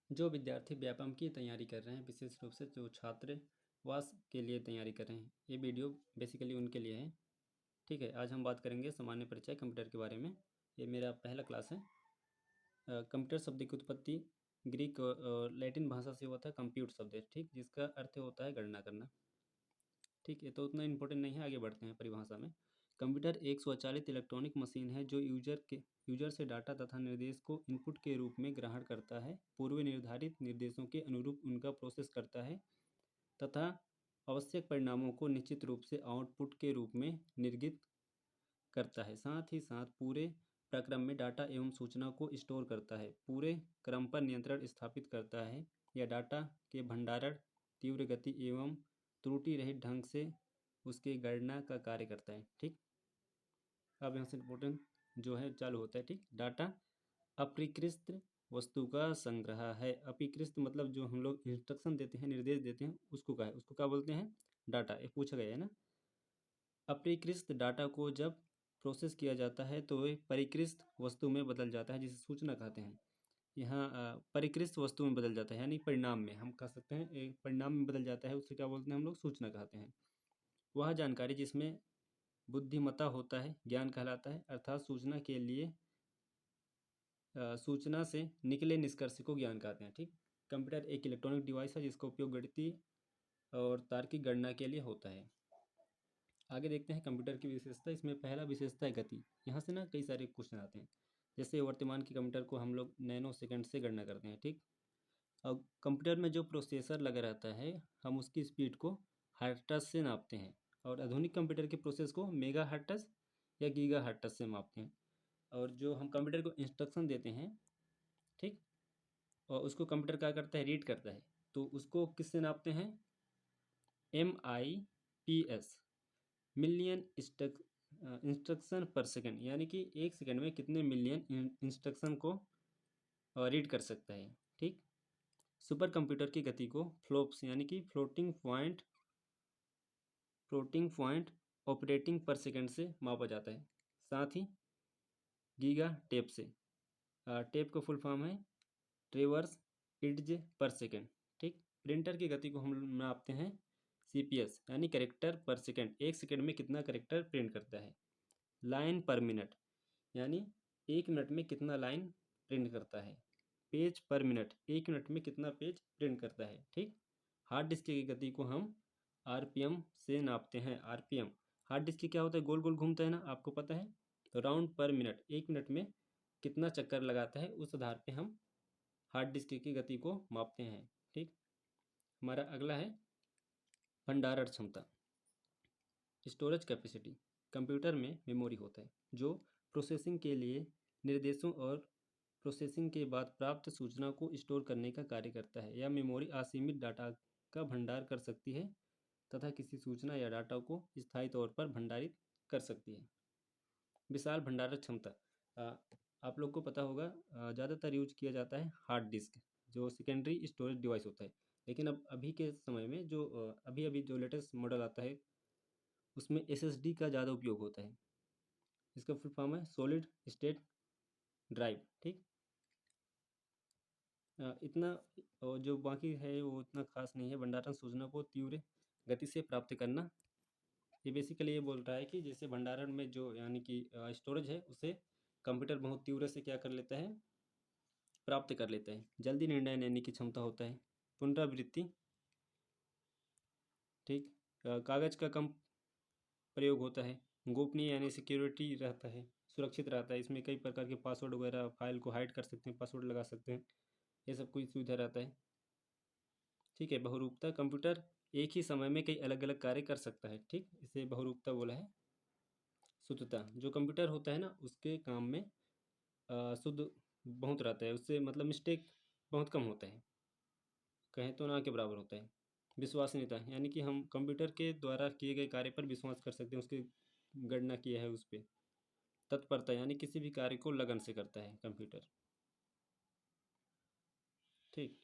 जो विद्यार्थी व्यापम की तैयारी कर रहे हैं, विशेष रूप से जो छात्रावास के लिए तैयारी कर रहे हैं, ये वीडियो बेसिकली उनके लिए है। ठीक है, आज हम बात करेंगे सामान्य परिचय कंप्यूटर के बारे में। ये मेरा पहला क्लास है। कंप्यूटर शब्द की उत्पत्ति ग्रीक और लैटिन भाषा से हुआ था कंप्यूट शब्द है, ठीक, जिसका अर्थ होता है गणना करना। ठीक है, तो उतना इम्पोर्टेंट नहीं है, आगे बढ़ते हैं परिभाषा में। कंप्यूटर एक स्वचालित इलेक्ट्रॉनिक मशीन है जो यूजर से डाटा तथा निर्देश को इनपुट के रूप में ग्रहण करता है, पूर्व निर्धारित निर्देशों के अनुरूप उनका प्रोसेस करता है तथा आवश्यक परिणामों को निश्चित रूप से आउटपुट के रूप में निर्गत करता है। साथ ही साथ पूरे प्रक्रम में डाटा एवं सूचना को स्टोर करता है, पूरे क्रम पर नियंत्रण स्थापित करता है या डाटा के भंडारण, तीव्र गति एवं त्रुटि रहित ढंग से उसके गणना का कार्य करता है। ठीक, अब यहाँ से इम्पोर्टेंट जो है चालू होता है। ठीक, डाटा अपरिकृत वस्तु का संग्रह है। अपरिकृत मतलब जो हम लोग इंस्ट्रक्शन देते हैं, निर्देश देते हैं, उसको क्या है, उसको क्या बोलते हैं, डाटा। ये पूछा गया है ना। अपरिकृत डाटा को जब प्रोसेस किया जाता है तो वह परिकृत वस्तु में बदल जाता है, जिसे सूचना कहते हैं। यहाँ परिकृत वस्तु में बदल जाता है, यानी परिणाम में हम कह सकते हैं, एक परिणाम में बदल जाता है, उसे क्या बोलते हैं हम लोग, सूचना कहते हैं। वह जानकारी जिसमें बुद्धिमत्ता होता है ज्ञान कहलाता है, अर्थात सूचना के लिए सूचना से निकले निष्कर्ष को ज्ञान कहते हैं। ठीक, कंप्यूटर एक इलेक्ट्रॉनिक डिवाइस है जिसका उपयोग गणितीय और तार्किक गणना के लिए होता है। आगे देखते हैं कंप्यूटर की विशेषता। इसमें पहला विशेषता है गति। यहाँ से ना कई सारे क्वेश्चन आते हैं। जैसे वर्तमान के कंप्यूटर को हम लोग नैनो सेकंड से गणना करते हैं। ठीक, अब कंप्यूटर में जो प्रोसेसर लगा रहता है, हम उसकी स्पीड को हर्ट्ज से नापते हैं, और आधुनिक कंप्यूटर के प्रोसेस को मेगा हर्ट्ज या गीगा हर्ट्ज से मापते हैं। और जो हम कंप्यूटर को इंस्ट्रक्शन देते हैं, ठीक, और उसको कंप्यूटर क्या करता है, रीड करता है, तो उसको किससे नापते हैं, MIPS, मिलियन इंस्ट्रक्शन पर सेकंड, यानी कि एक सेकंड में कितने मिलियन इंस्ट्रक्शन को रीड कर सकता है। ठीक, सुपर कंप्यूटर की गति को फ्लोप्स यानी कि फ्लोटिंग पॉइंट ऑपरेटिंग पर सेकंड से मापा जाता है। साथ ही गीगा टेप से, टेप का फुल फॉर्म है ट्रेवर्स इड्ज पर सेकंड। ठीक, प्रिंटर की गति को हम नापते हैं CPS यानी कैरेक्टर पर सेकंड, एक सेकंड में कितना कैरेक्टर प्रिंट करता है। लाइन पर मिनट, यानी एक मिनट में कितना लाइन प्रिंट करता है। पेज पर मिनट, एक मिनट में कितना पेज प्रिंट करता है। ठीक, हार्ड डिस्क की गति को हम RPM से नापते हैं। RPM, हार्ड डिस्क की क्या होता है, गोल गोल घूमता है ना, आपको पता है। तो राउंड पर मिनट, एक मिनट में कितना चक्कर लगाता है, उस आधार पे हम हार्ड डिस्क की गति को मापते हैं। ठीक, हमारा अगला है भंडारण क्षमता, स्टोरेज कैपेसिटी। कंप्यूटर में मेमोरी होता है जो प्रोसेसिंग के लिए निर्देशों और प्रोसेसिंग के बाद प्राप्त सूचना को स्टोर करने का कार्य करता है। यह मेमोरी असीमित डाटा का भंडार कर सकती है तथा किसी सूचना या डाटा को स्थायी तौर पर भंडारित कर सकती है। विशाल भंडारण क्षमता, आप लोग को पता होगा, ज़्यादातर यूज किया जाता है हार्ड डिस्क, जो सेकेंडरी स्टोरेज डिवाइस होता है। लेकिन अब अभी के समय में जो अभी अभी जो लेटेस्ट मॉडल आता है, उसमें SSD का ज़्यादा उपयोग होता है। इसका फुल फॉर्म है सॉलिड स्टेट ड्राइव। ठीक, इतना, और जो बाकी है वो इतना खास नहीं है। भंडारण सूचना को तीव्र गति से प्राप्त करना, ये बेसिकली ये बोल रहा है कि जैसे भंडारण में जो यानी कि स्टोरेज है, उसे कंप्यूटर बहुत तीव्र से क्या कर लेता है, प्राप्त कर लेता है। जल्दी निर्णय लेने की क्षमता होता है। पुनरावृत्ति, ठीक, कागज का कम प्रयोग होता है। गोपनीय यानी सिक्योरिटी रहता है, सुरक्षित रहता है। इसमें कई प्रकार के पासवर्ड वगैरह, फाइल को हाइड कर सकते हैं, पासवर्ड लगा सकते हैं, ये सब कुछ सुविधा रहता है। ठीक है, बहुरूपता, कंप्यूटर एक ही समय में कई अलग अलग कार्य कर सकता है। ठीक, इसे बहुरूपता बोला है। शुद्धता, जो कंप्यूटर होता है ना, उसके काम में शुद्ध बहुत रहता है, उससे मतलब मिस्टेक बहुत कम होता है, कहें तो ना के बराबर होता है। विश्वसनीयता, यानी कि हम कंप्यूटर के द्वारा किए गए कार्य पर विश्वास कर सकते हैं, उसकी गणना किया है उस पर। तत्परता, यानी किसी भी कार्य को लगन से करता है कंप्यूटर। ठीक,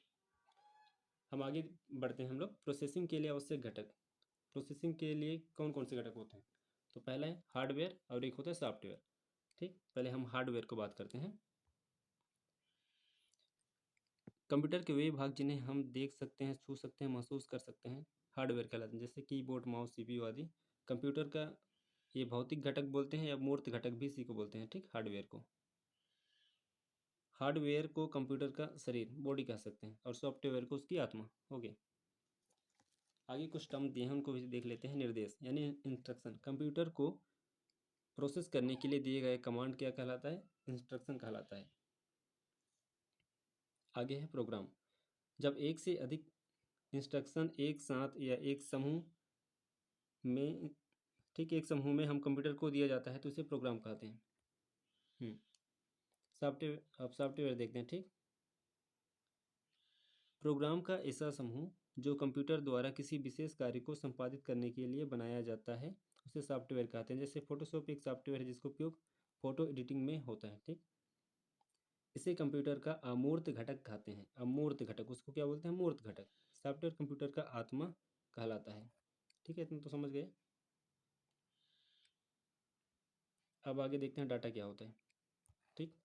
हम आगे बढ़ते हैं। हम लोग प्रोसेसिंग के लिए आवश्यक घटक। प्रोसेसिंग के लिए कौन कौन से घटक होते हैं, तो पहला है हार्डवेयर और एक होता है सॉफ्टवेयर। ठीक, पहले हम हार्डवेयर को बात करते हैं। कंप्यूटर के वे भाग जिन्हें हम देख सकते हैं, छू सकते हैं, महसूस कर सकते हैं, हार्डवेयर कहलाते हैं, जैसे कीबोर्ड, माउस, सीपीयू आदि। कंप्यूटर का ये भौतिक घटक बोलते हैं या मूर्त घटक भी इसी को बोलते हैं, ठीक, हार्डवेयर को। हार्डवेयर को कंप्यूटर का शरीर, बॉडी कह सकते हैं, और सॉफ्टवेयर को उसकी आत्मा। हो गया। आगे कुछ टर्म दिए हैं, उनको भी देख लेते हैं। निर्देश यानी इंस्ट्रक्शन, कंप्यूटर को प्रोसेस करने के लिए दिए गए कमांड क्या कहलाता है? इंस्ट्रक्शन कहलाता है। आगे है प्रोग्राम, जब एक से अधिक इंस्ट्रक्शन एक साथ या एक समूह में, ठीक, एक समूह में हम कंप्यूटर को दिया जाता है तो उसे प्रोग्राम कहते हैं। सॉफ्टवेयर, अब सॉफ्टवेयर देखते हैं, ठीक। प्रोग्राम का ऐसा समूह जो कंप्यूटर द्वारा किसी विशेष कार्य को संपादित करने के लिए बनाया जाता है उसे सॉफ्टवेयर कहते हैं। जैसे फोटोशॉप एक सॉफ्टवेयर है जिसका उपयोग फोटो एडिटिंग में होता है, ठीक। इसे कंप्यूटर का अमूर्त घटक कहते हैं। अमूर्त घटक, उसको क्या बोलते हैं? मूर्त घटक। सॉफ्टवेयर कंप्यूटर का आत्मा कहलाता है, ठीक है, तुम तो समझ गए। अब आगे देखते हैं डाटा क्या होता है, ठीक।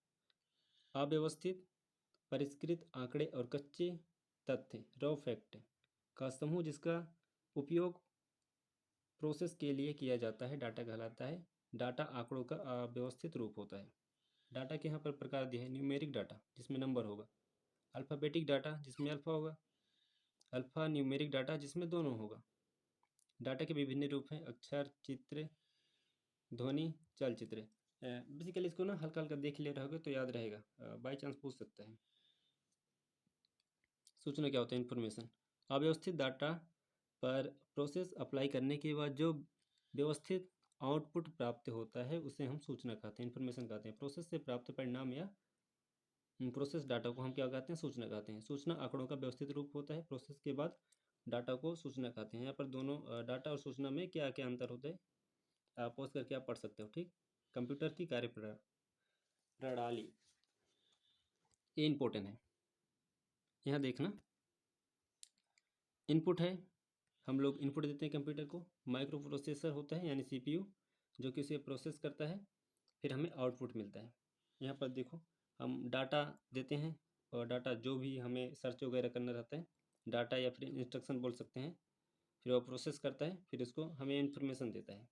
अव्यवस्थित, परिष्कृत आंकड़े और कच्चे तथ्य, रॉ फैक्ट का समूह जिसका उपयोग प्रोसेस के लिए किया जाता है डाटा कहलाता है। डाटा आंकड़ों का अव्यवस्थित रूप होता है। डाटा के यहाँ पर प्रकार दिए हैं। न्यूमेरिक डाटा जिसमें नंबर होगा, अल्फ़ाबेटिक डाटा जिसमें अल्फ़ा होगा, अल्फ़ा न्यूमेरिक डाटा जिसमें दोनों होगा। डाटा के विभिन्न रूप हैं, अक्षर, चित्र, ध्वनि, चलचित्र। बेसिकली इसको ना हल्का हल्का देख ले रहोगे तो याद रहेगा, बाई चांस पूछ सकता है। सूचना क्या होता है? इन्फॉर्मेशन। अव्यवस्थित डाटा पर प्रोसेस अप्लाई करने के बाद जो व्यवस्थित आउटपुट प्राप्त होता है उसे हम सूचना कहते हैं, इन्फॉर्मेशन कहते हैं। प्रोसेस से प्राप्त परिणाम या प्रोसेस डाटा को हम क्या कहते हैं? सूचना कहते हैं। सूचना आंकड़ों का व्यवस्थित रूप होता है। प्रोसेस के बाद डाटा को सूचना कहते हैं। यहाँ पर दोनों डाटा और सूचना में क्या क्या अंतर होता है आप पॉज करके आप पढ़ सकते हो, ठीक। कंप्यूटर की कार्य प्रणाली, ये इम्पोर्टेंट है, यहाँ देखना। इनपुट है, हम लोग इनपुट देते हैं कंप्यूटर को। माइक्रो प्रोसेसर होता है यानी सीपीयू जो कि उसे प्रोसेस करता है, फिर हमें आउटपुट मिलता है। यहाँ पर देखो, हम डाटा देते हैं और डाटा जो भी हमें सर्च वगैरह करना रहता है, डाटा या फिर इंस्ट्रक्शन बोल सकते हैं, फिर वो प्रोसेस करता है, फिर उसको हमें इन्फॉर्मेशन देता है,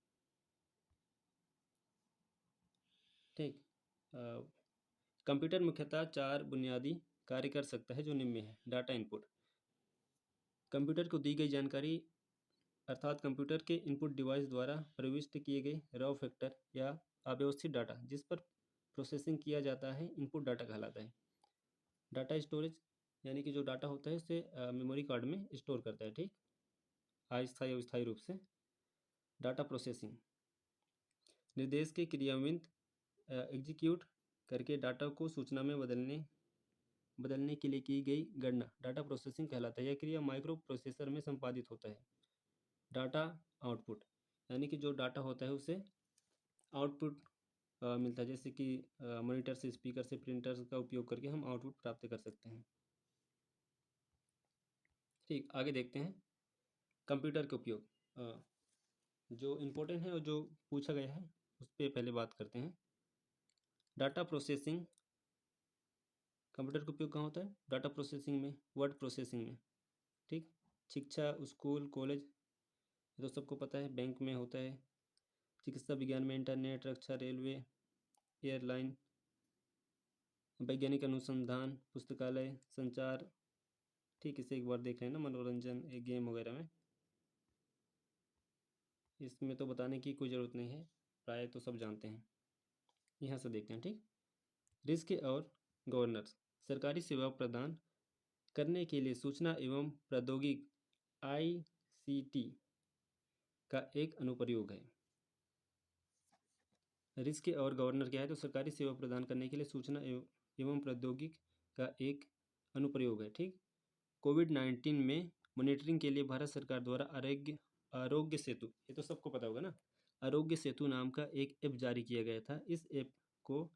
ठीक। कंप्यूटर मुख्यतः 4 बुनियादी कार्य कर सकता है जो निम्न में है। डाटा इनपुट, कंप्यूटर को दी गई जानकारी अर्थात कंप्यूटर के इनपुट डिवाइस द्वारा प्रविष्ट किए गए रॉ फैक्टर या अव्यवस्थित डाटा जिस पर प्रोसेसिंग किया जाता है इनपुट डाटा कहलाता है। डाटा स्टोरेज यानी कि जो डाटा होता है उसे मेमोरी कार्ड में स्टोर करता है, ठीक, अस्थायी और स्थायी रूप से। डाटा प्रोसेसिंग, निर्देश के क्रियान्वित एग्जीक्यूट करके डाटा को सूचना में बदलने के लिए की गई गणना डाटा प्रोसेसिंग कहलाता है। यह क्रिया माइक्रो प्रोसेसर में संपादित होता है। डाटा आउटपुट यानी कि जो डाटा होता है उसे आउटपुट मिलता है, जैसे कि मॉनिटर से, स्पीकर से, प्रिंटर का उपयोग करके हम आउटपुट प्राप्त कर सकते हैं, ठीक। आगे देखते हैं कंप्यूटर के उपयोग, जो इम्पोर्टेंट है और जो पूछा गया है उस पर पहले बात करते हैं। डाटा प्रोसेसिंग, कंप्यूटर का उपयोग कहाँ होता है? डाटा प्रोसेसिंग में, वर्ड प्रोसेसिंग में, ठीक। शिक्षा, स्कूल, कॉलेज, ये तो सबको पता है। बैंक में होता है, चिकित्सा विज्ञान में, इंटरनेट, रक्षा, रेलवे, एयरलाइन, वैज्ञानिक अनुसंधान, पुस्तकालय, संचार, ठीक। इसे एक बार देख लेना, मनोरंजन, एक गेम वगैरह में। इसमें तो बताने की कोई ज़रूरत नहीं है, प्राय तो सब जानते हैं। यहाँ से देखते हैं, ठीक। रिस्क और गवर्नेंस, सरकारी सेवा प्रदान करने के लिए सूचना एवं प्रौद्योगिकी आईसीटी का एक अनुप्रयोग है। रिस्क और गवर्नर क्या है? तो सरकारी सेवा प्रदान करने के लिए सूचना एवं प्रौद्योगिकी का एक अनुप्रयोग है, ठीक। कोविड-19 में मॉनिटरिंग के लिए भारत सरकार द्वारा आरोग्य सेतु, ये तो सबको पता होगा ना, आरोग्य सेतु नाम का एक ऐप जारी किया गया था। इस ऐप को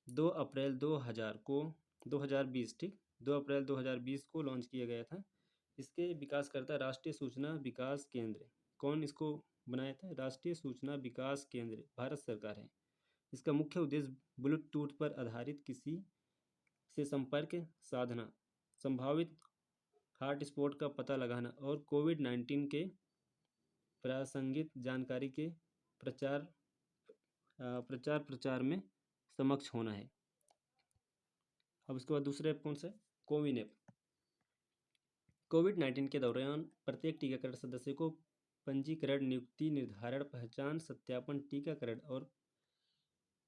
2 अप्रैल 2020, ठीक, 2 अप्रैल 2020 को लॉन्च किया गया था। इसके विकासकर्ता राष्ट्रीय सूचना विकास केंद्र, कौन इसको बनाया था? राष्ट्रीय सूचना विकास केंद्र, भारत सरकार है। इसका मुख्य उद्देश्य ब्लूटूथ पर आधारित किसी से संपर्क साधना संभावित हॉटस्पॉट का पता लगाना और कोविड-19 के प्रासंगिक जानकारी के प्रचार में समक्ष होना है। अब उसके बाद दूसरा ऐप कौन सा है? कोविन ऐप। कोविड-19 के दौरान प्रत्येक टीकाकरण सदस्य को पंजीकरण, नियुक्ति, निर्धारण, पहचान, सत्यापन, टीकाकरण और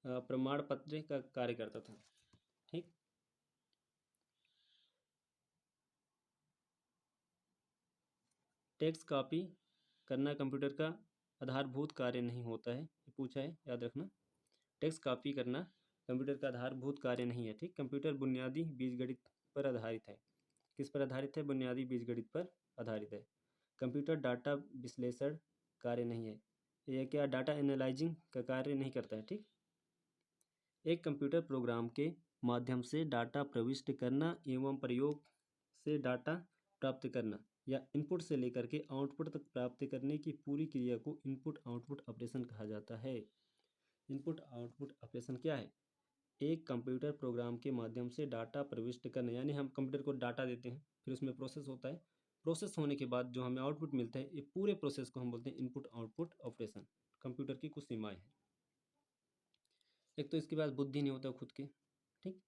प्रमाण पत्र का कार्य करता था। ठीक, टेक्स्ट कॉपी करना कंप्यूटर का आधारभूत कार्य नहीं होता है, ये पूछा है, याद रखना। टेक्स्ट कॉपी करना कंप्यूटर का आधारभूत कार्य नहीं है। ठीक, कंप्यूटर बुनियादी बीजगणित पर आधारित है। किस पर आधारित है? बुनियादी बीजगणित पर आधारित है। कंप्यूटर डाटा विश्लेषण कार्य नहीं है, यह क्या डाटा एनालाइजिंग का कार्य नहीं करता है। ठीक, एक कंप्यूटर प्रोग्राम के माध्यम से डाटा प्रविष्ट करना एवं प्रयोग से डाटा प्राप्त करना या इनपुट से लेकर के आउटपुट तक प्राप्त करने की पूरी क्रिया को इनपुट आउटपुट ऑपरेशन कहा जाता है। इनपुट आउटपुट ऑपरेशन क्या है? एक कंप्यूटर प्रोग्राम के माध्यम से डाटा प्रविष्ट करना, यानी हम कंप्यूटर को डाटा देते हैं, फिर उसमें प्रोसेस होता है, प्रोसेस होने के बाद जो हमें आउटपुट मिलता है, ये पूरे प्रोसेस को हम बोलते हैं इनपुट आउटपुट ऑपरेशन। कंप्यूटर की कुछ सीमाएं हैं। एक तो इसके पास बुद्धि नहीं होता खुद के। ठीक,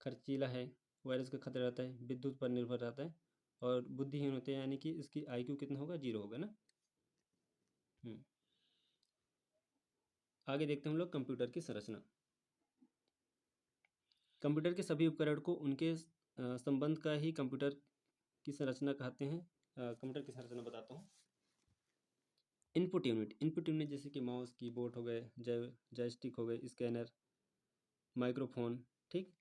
खर्चीला है, वायरस का खतरा रहता है, विद्युत पर निर्भर रहता है और बुद्धिहीन होते हैं, यानी कि इसकी IQ कितना होगा? 0 होगा ना। आगे देखते हैं हम लोग कंप्यूटर की संरचना। कंप्यूटर के सभी उपकरण को उनके संबंध का ही कंप्यूटर की संरचना कहते हैं। कंप्यूटर की संरचना बताता हूँ। इनपुट यूनिट जैसे कि माउस, कीबोर्ड हो गए, जॉयस्टिक हो गए, स्कैनर, माइक्रोफोन। ठीक,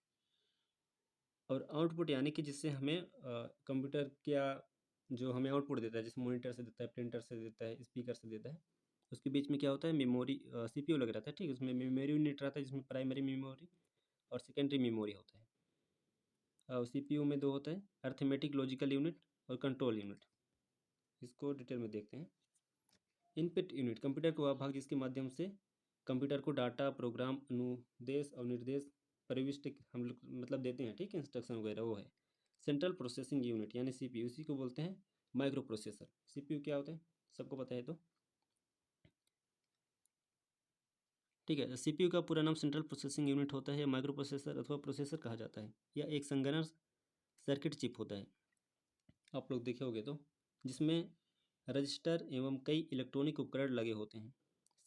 और आउटपुट यानी कि जिससे हमें कंप्यूटर क्या जो हमें आउटपुट देता है, जैसे मॉनिटर से देता है, प्रिंटर से देता है, स्पीकर से देता है, उसके बीच में क्या होता है? मेमोरी, CPU लग रहता है। ठीक, उसमें मेमोरी यूनिट रहता है, जिसमें प्राइमरी मेमोरी और सेकेंडरी मेमोरी होता है। और CPU में 2 होता है, अर्थमेटिक लॉजिकल यूनिट और कंट्रोल यूनिट। इसको डिटेल में देखते हैं। इनपुट यूनिट कंप्यूटर का वह भाग जिसके माध्यम से कंप्यूटर को डाटा, प्रोग्राम, अनुदेश और निर्देश प्रविष्ट हम लोग मतलब देते हैं। ठीक है, इंस्ट्रक्शन वगैरह, वो है। सेंट्रल प्रोसेसिंग यूनिट यानी CPU, इसी को बोलते हैं माइक्रो प्रोसेसर। CPU क्या होता है? सबको पता है तो ठीक है। CPU का पूरा नाम सेंट्रल प्रोसेसिंग यूनिट होता है, माइक्रो प्रोसेसर अथवा प्रोसेसर कहा जाता है। यह एक संगणक सर्किट चिप होता है, आप लोग देखे होंगे तो, जिसमें रजिस्टर एवं कई इलेक्ट्रॉनिक उपकरण लगे होते हैं।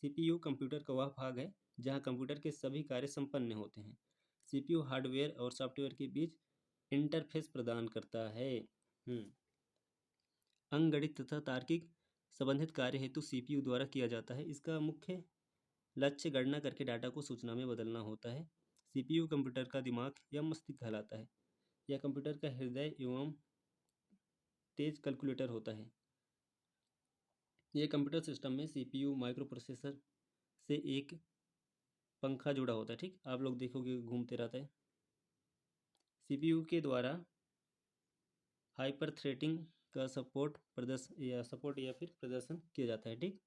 CPU कंप्यूटर का वह भाग है जहां कंप्यूटर के सभी कार्य संपन्न होते हैं। CPU हार्डवेयर और सॉफ्टवेयर के बीच इंटरफेस प्रदान करता है। अंकगणित तथा तार्किक संबंधित कार्य हेतु CPU द्वारा किया जाता है। इसका मुख्य लक्ष्य गणना करके डाटा को सूचना में बदलना होता है। CPU कंप्यूटर का दिमाग या मस्तिष्क कहलाता है। यह कंप्यूटर का हृदय एवं तेज कैलकुलेटर होता है। यह कंप्यूटर सिस्टम में CPU माइक्रो प्रोसेसर से एक पंखा जुड़ा होता है। ठीक, आप लोग देखोगे घूमते रहता है। CPU के द्वारा हाइपर थ्रेडिंग का सपोर्ट या फिर प्रदर्शन किया जाता है। ठीक,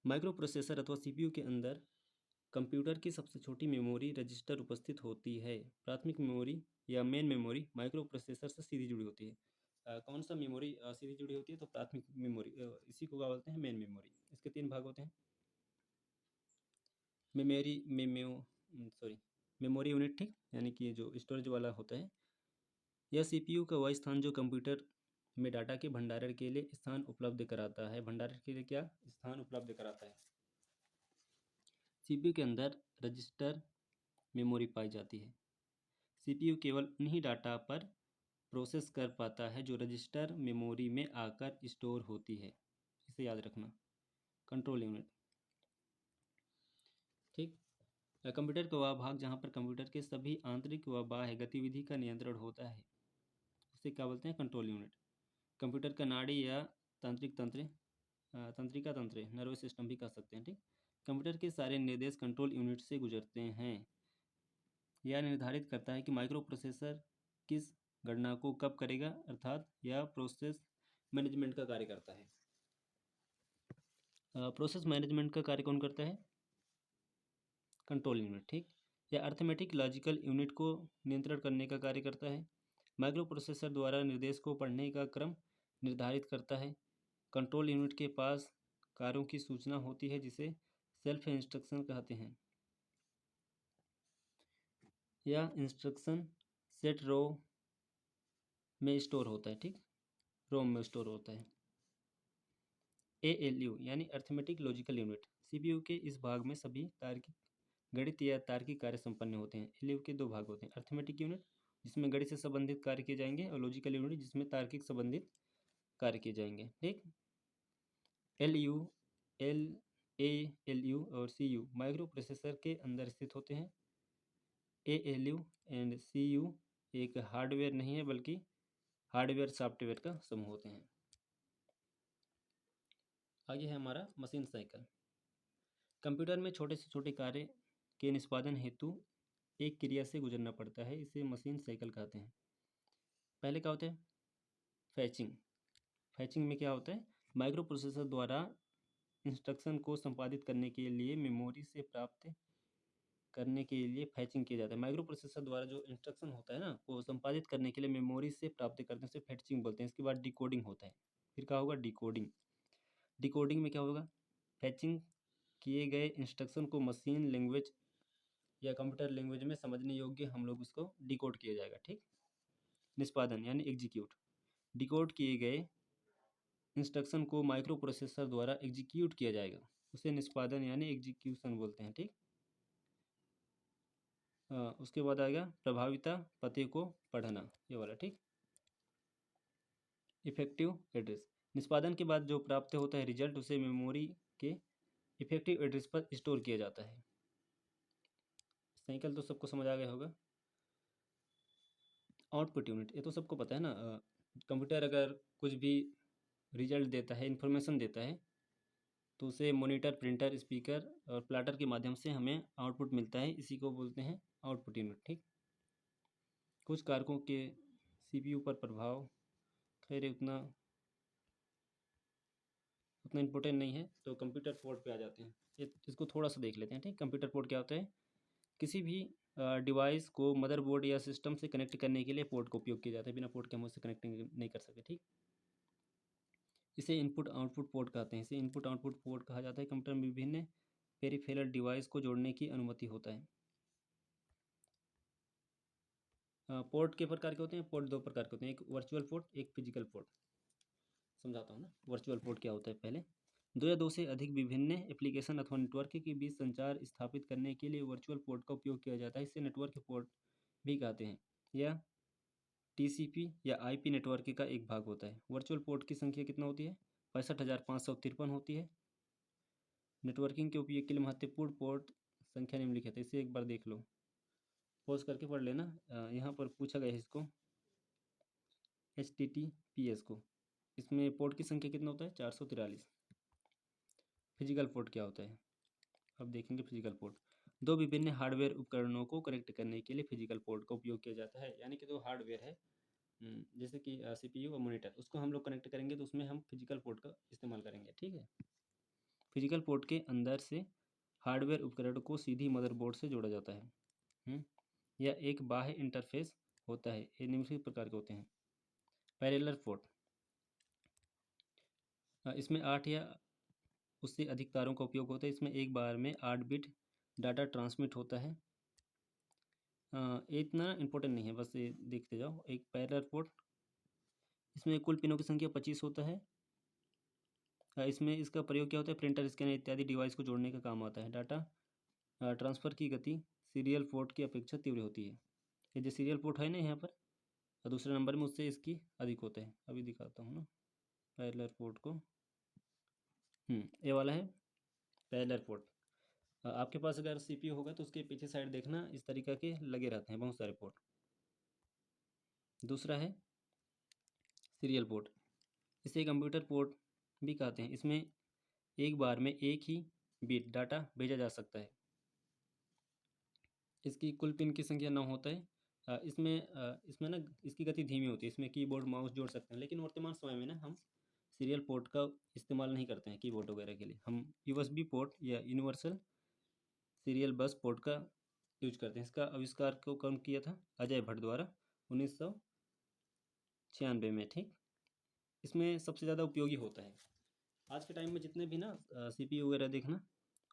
माइक्रो प्रोसेसर अथवा CPU के अंदर कंप्यूटर की सबसे छोटी मेमोरी रजिस्टर उपस्थित होती है। प्राथमिक मेमोरी या मेन मेमोरी माइक्रो प्रोसेसर से सीधी जुड़ी होती है। कौन सा मेमोरी सीधी जुड़ी होती है? तो प्राथमिक मेमोरी, इसी को क्या बोलते हैं? Main memory. इसके 3 भाग होते हैं। मेमोरी यूनिट, ठीक, यानी कि जो स्टोरेज वाला होता है। यह CPU का वह स्थान जो कंप्यूटर में डाटा के भंडारण के लिए स्थान उपलब्ध कराता है। भंडारण के लिए क्या स्थान उपलब्ध कराता है? CPU के अंदर रजिस्टर मेमोरी पाई जाती है। CPU केवल उन्हीं डाटा पर प्रोसेस कर पाता है जो रजिस्टर मेमोरी में आकर स्टोर होती है। इसे याद रखना। कंट्रोल यूनिट, ठीक, कंप्यूटर का वह भाग जहाँ पर कंप्यूटर के सभी आंतरिक व बाह्य गतिविधि का नियंत्रण होता है, उसे क्या बोलते हैं? Control unit. कंप्यूटर का नाड़ी या तंत्रिका तंत्र, नर्वस सिस्टम भी कह सकते हैं। ठीक, कंप्यूटर के सारे निर्देश कंट्रोल यूनिट से गुजरते हैं। यह निर्धारित करता है कि माइक्रो प्रोसेसर किस गणना को कब करेगा, अर्थात यह प्रोसेस मैनेजमेंट का कार्य करता है। प्रोसेस मैनेजमेंट का कार्य कौन करता है? Control unit. ठीक, यह अर्थमेटिक लॉजिकल यूनिट को नियंत्रण करने का कार्य करता है। माइक्रो प्रोसेसर द्वारा निर्देश को पढ़ने का क्रम निर्धारित करता है। कंट्रोल यूनिट के पास कार्यों की सूचना होती है जिसे सेल्फ इंस्ट्रक्शन कहते हैं। यह इंस्ट्रक्शन सेट रो में स्टोर होता है, ठीक, रोम में स्टोर होता है। ALU यानी अर्थमेटिक लॉजिकल यूनिट, CPU के इस भाग में सभी तार्किक गणित या तार्किक कार्य संपन्न होते हैं। LU के दो भाग होते हैं, अर्थमेटिक यूनिट जिसमें गणित से संबंधित कार्य किए जाएंगे और लॉजिकल यूनिट जिसमें तार्किक संबंधित कार्य किए जाएंगे, ठीक। LU, ALU और CU माइक्रो प्रोसेसर के अंदर स्थित होते हैं। ALU एंड CU एक हार्डवेयर नहीं है बल्कि हार्डवेयर सॉफ्टवेयर का समूह होते हैं। आगे है हमारा मशीन साइकिल। कंप्यूटर में छोटे से छोटे कार्य के निष्पादन हेतु एक क्रिया से गुजरना पड़ता है, इसे मशीन साइकिल कहते हैं। पहले क्या होता है, फैचिंग। फैचिंग में क्या होता है, माइक्रो प्रोसेसर द्वारा इंस्ट्रक्शन को संपादित करने के लिए मेमोरी से प्राप्त करने के लिए फैचिंग किया जाता है। माइक्रो प्रोसेसर द्वारा जो इंस्ट्रक्शन होता है ना, वो संपादित करने के लिए मेमोरी से प्राप्त करते हैं, उसे फैचिंग बोलते हैं। इसके बाद डिकोडिंग होता है। फिर क्या होगा, डिकोडिंग। डिकोडिंग में क्या होगा, फैचिंग किए गए इंस्ट्रक्शन को मशीन लैंग्वेज या कंप्यूटर लैंग्वेज में समझने योग्य हम लोग उसको डिकोड किया जाएगा, ठीक। निष्पादन यानी एग्जीक्यूट। डिकोड किए गए इंस्ट्रक्शन को माइक्रो प्रोसेसर द्वारा एग्जीक्यूट किया जाएगा, उसे निष्पादन यानी एग्जीक्यूशन बोलते हैं, ठीक। उसके बाद आएगा प्रभाविता पते को पढ़ना, ये वाला, ठीक। इफेक्टिव एड्रेस, निष्पादन के बाद जो प्राप्त होता है रिजल्ट, उसे मेमोरी के इफेक्टिव एड्रेस पर स्टोर किया जाता है। साइकिल तो सबको समझ आ गया होगा। आउटपुट यूनिट, ये तो सबको पता है ना। कंप्यूटर अगर कुछ भी रिजल्ट देता है, इंफॉर्मेशन देता है, तो उसे मॉनिटर, प्रिंटर, स्पीकर और प्लाटर के माध्यम से हमें आउटपुट मिलता है, इसी को बोलते हैं आउटपुट यूनिट, ठीक। कुछ कारकों के CPU पर प्रभाव, खैर उतना इम्पोर्टेंट नहीं है, तो कंप्यूटर पोर्ट पे आ जाते हैं। इसको थोड़ा सा देख लेते हैं, ठीक। कंप्यूटर पोर्ट क्या होता है, किसी भी डिवाइस को मदरबोर्ड या सिस्टम से कनेक्ट करने के लिए पोर्ट का उपयोग किया जाता है। बिना पोर्ट के हम उससे कनेक्ट नहीं कर सकते, ठीक। इसे इनपुट आउटपुट पोर्ट कहते हैं। इसे इनपुट आउटपुट पोर्ट कहा जाता है। कंप्यूटर में विभिन्न पेरिफेरल डिवाइस को जोड़ने की अनुमति होता है। पोर्ट के प्रकार के होते हैं, पोर्ट दो प्रकार के होते हैं, एक वर्चुअल पोर्ट, एक फिजिकल पोर्ट। समझाता हूँ ना, वर्चुअल पोर्ट क्या होता है पहले। दो या दो से अधिक विभिन्न एप्लीकेशन अथवा नेटवर्क के बीच संचार स्थापित करने के लिए वर्चुअल पोर्ट का उपयोग किया जाता है। इसे नेटवर्क पोर्ट भी कहते हैं। यह TCP या IP नेटवर्क का एक भाग होता है। वर्चुअल पोर्ट की संख्या कितना होती है, 65,553 होती है। नेटवर्किंग के उपयोग के लिए महत्वपूर्ण पोर्ट संख्या निम्नलिखित है। इसे एक बार देख लो, पॉज करके पढ़ लेना। यहाँ पर पूछा गया है इसको, HTTPS को। इसमें पोर्ट की संख्या कितना होता है, 443। फिजिकल पोर्ट क्या होता है, अब देखेंगे। फिजिकल पोर्ट दो विभिन्न हार्डवेयर उपकरणों को कनेक्ट करने के लिए फिजिकल पोर्ट का उपयोग किया जाता है। यानी कि दो हार्डवेयर है, जैसे कि CPU और मॉनिटर, उसको हम लोग कनेक्ट करेंगे तो उसमें हम फिजिकल पोर्ट का इस्तेमाल करेंगे, ठीक है। फिजिकल पोर्ट के अंदर से हार्डवेयर उपकरण को सीधी मदरबोर्ड से जोड़ा जाता है। यह एक बाह्य इंटरफेस होता है। ये निम्नलिखित प्रकार के होते हैं। पैरेलल पोर्ट, इसमें 8 या उससे अधिक तारों का उपयोग होता है। इसमें एक बार में 8 बिट डाटा ट्रांसमिट होता है। इतना इम्पोर्टेंट नहीं है, बस ये देखते जाओ। एक पैरेलल पोर्ट, इसमें कुल पिनों की संख्या 25 होता है। इसमें इसका प्रयोग क्या होता है, प्रिंटर, स्कैनर इत्यादि डिवाइस को जोड़ने का काम आता है। डाटा ट्रांसफ़र की गति सीरियल पोर्ट की अपेक्षा तीव्र होती है। ये जो सीरियल पोर्ट है ना यहाँ पर, और दूसरे नंबर में उससे इसकी अधिक होता है। अभी दिखाता हूँ ना पैरेलल पोर्ट को। ये वाला है पैरेलल पोर्ट। आपके पास अगर CPU होगा तो उसके पीछे साइड देखना, इस तरीक़ा के लगे रहते हैं बहुत सारे पोर्ट। दूसरा है सीरियल पोर्ट, इसे कंप्यूटर पोर्ट भी कहते हैं। इसमें एक बार में एक ही बिट डाटा भेजा जा सकता है। इसकी कुल पिन की संख्या 9 होता है। इसमें ना इसकी गति धीमी होती है। इसमें कीबोर्ड, माउस जोड़ सकते हैं, लेकिन वर्तमान समय में ना हम सीरियल पोर्ट का इस्तेमाल नहीं करते हैं कीबोर्ड वगैरह के लिए। हम USB पोर्ट या यूनिवर्सल सीरियल बस पोर्ट का यूज करते हैं। इसका आविष्कार को कौन किया था? अजय भट्ट द्वारा 1996 में, ठीक। इसमें सबसे ज़्यादा उपयोगी होता है। आज के टाइम में जितने भी ना CPU वगैरह देखना,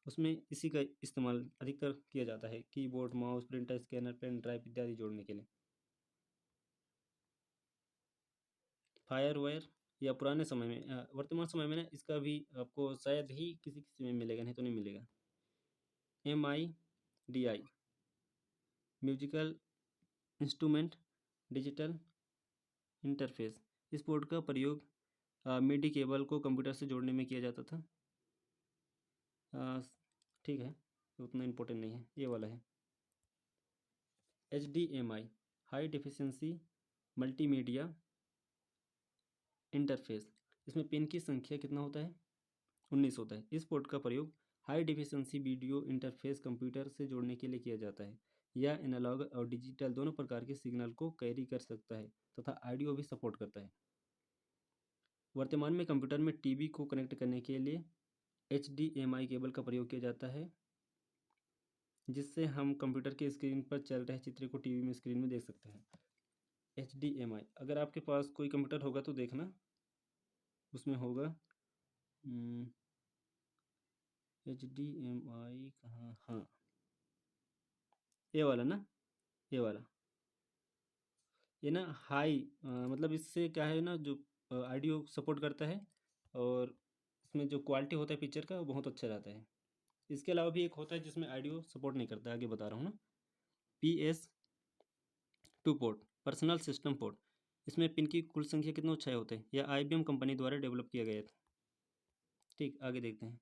उसमें इसी का इस्तेमाल अधिकतर किया जाता है, keyboard, mouse, printer, scanner, pen drive इत्यादि जोड़ने के लिए। फायरवेयर या पुराने समय में, वर्तमान समय में ना इसका भी आपको शायद ही किसी किसी में मिलेगा, नहीं तो नहीं मिलेगा। MIDI musical instrument digital interface. इस पोर्ट का प्रयोग मिडी केबल को कंप्यूटर से जोड़ने में किया जाता था। ठीक है, उतना इम्पोर्टेंट नहीं है, ये वाला है। HDMI high deficiency multimedia interface. इसमें पिन की संख्या कितना होता है? 19 होता है। इस पोर्ट का प्रयोग high deficiency video interface computer से जोड़ने के लिए किया जाता है। यह एनालॉग और डिजिटल दोनों प्रकार के सिग्नल को कैरी कर सकता है तथा ऑडियो भी सपोर्ट करता है। वर्तमान में कंप्यूटर में टीवी को कनेक्ट करने के लिए HDMI केबल का प्रयोग किया जाता है, जिससे हम कंप्यूटर के स्क्रीन पर चल रहे चित्र को टीवी में स्क्रीन में देख सकते हैं। HDMI, अगर आपके पास कोई कंप्यूटर होगा तो देखना, उसमें होगा HDMI कहाँ, हाँ ये वाला ना, ये वाला। ये ना हाई मतलब इससे क्या है ना, जो ऑडियो सपोर्ट करता है और इसमें जो क्वालिटी होता है पिक्चर का वो बहुत अच्छा रहता है। इसके अलावा भी एक होता है जिसमें ऑडियो सपोर्ट नहीं करता, आगे बता रहा हूँ ना। PS2 port personal system port. इसमें पिन की कुल संख्या कितने 6 होते हैं। यह IBM कंपनी द्वारा डेवलप किया गया था। ठीक, आगे देखते हैं।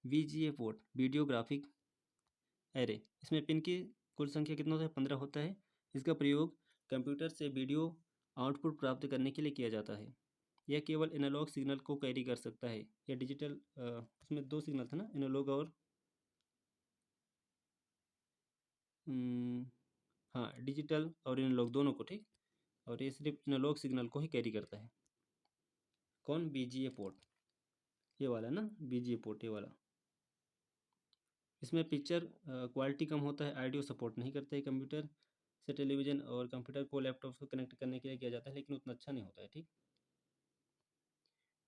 VGA port videographic array. इसमें पिन की कुल संख्या कितना होता है? 15 होता है। इसका प्रयोग कंप्यूटर से वीडियो आउटपुट प्राप्त करने के लिए किया जाता है। यह केवल एनालॉग सिग्नल को कैरी कर सकता है या डिजिटल, उसमें 2 सिग्नल था ना, एनालॉग और हाँ डिजिटल और एनालॉग दोनों को, ठीक। और ये सिर्फ एनालॉग सिग्नल को ही कैरी करता है। कौन? BGA पोर्ट, ये वाला ना, BGA पोर्ट ये वाला। इसमें पिक्चर क्वालिटी कम होता है, ऑडियो सपोर्ट नहीं करता है। कंप्यूटर से टेलीविज़न और कंप्यूटर को लैपटॉप को कनेक्ट करने के लिए किया जाता है, लेकिन उतना अच्छा नहीं होता है, ठीक।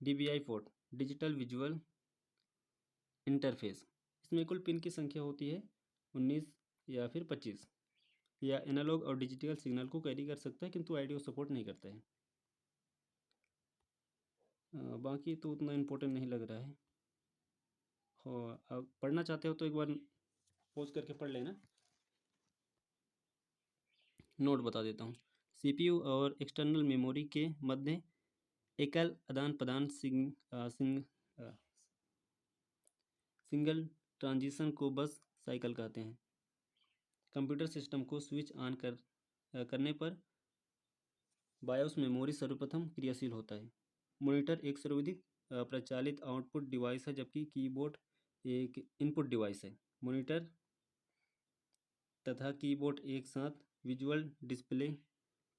DVI port digital visual interface. इसमें कुल पिन की संख्या होती है 19 या फिर 25। या एनालॉग और डिजिटल सिग्नल को कैरी कर सकता है, किंतु ऑडियो सपोर्ट नहीं करता है। बाकी तो उतना इम्पोर्टेंट नहीं लग रहा है। हाँ, अब पढ़ना चाहते हो तो एक बार पॉज करके पढ़ लेना। नोट बता देता हूँ। CPU और एक्सटर्नल मेमोरी के मध्य एकल आदान प्रदान सिंगल ट्रांजिशन को बस साइकिल कहते हैं। कंप्यूटर सिस्टम को स्विच ऑन करने पर बायोस मेमोरी सर्वप्रथम क्रियाशील होता है। मॉनिटर एक सर्वाधिक प्रचलित आउटपुट डिवाइस है, जबकि कीबोर्ड एक इनपुट डिवाइस है। मॉनिटर तथा कीबोर्ड एक साथ विजुअल डिस्प्ले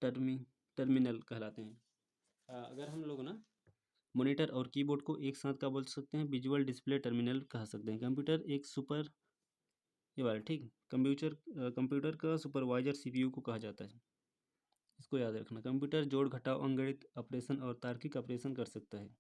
टर्मिनल कहलाते हैं। अगर हम लोग ना मॉनिटर और कीबोर्ड को एक साथ क्या बोल सकते हैं? विजुअल डिस्प्ले टर्मिनल कह सकते हैं। कंप्यूटर एक सुपर, ये वाला ठीक, कंप्यूटर का सुपरवाइजर CPU को कहा जाता है। इसको याद रखना। कंप्यूटर जोड़ घटाव अंगणित ऑपरेशन और तार्किक ऑपरेशन कर सकता है।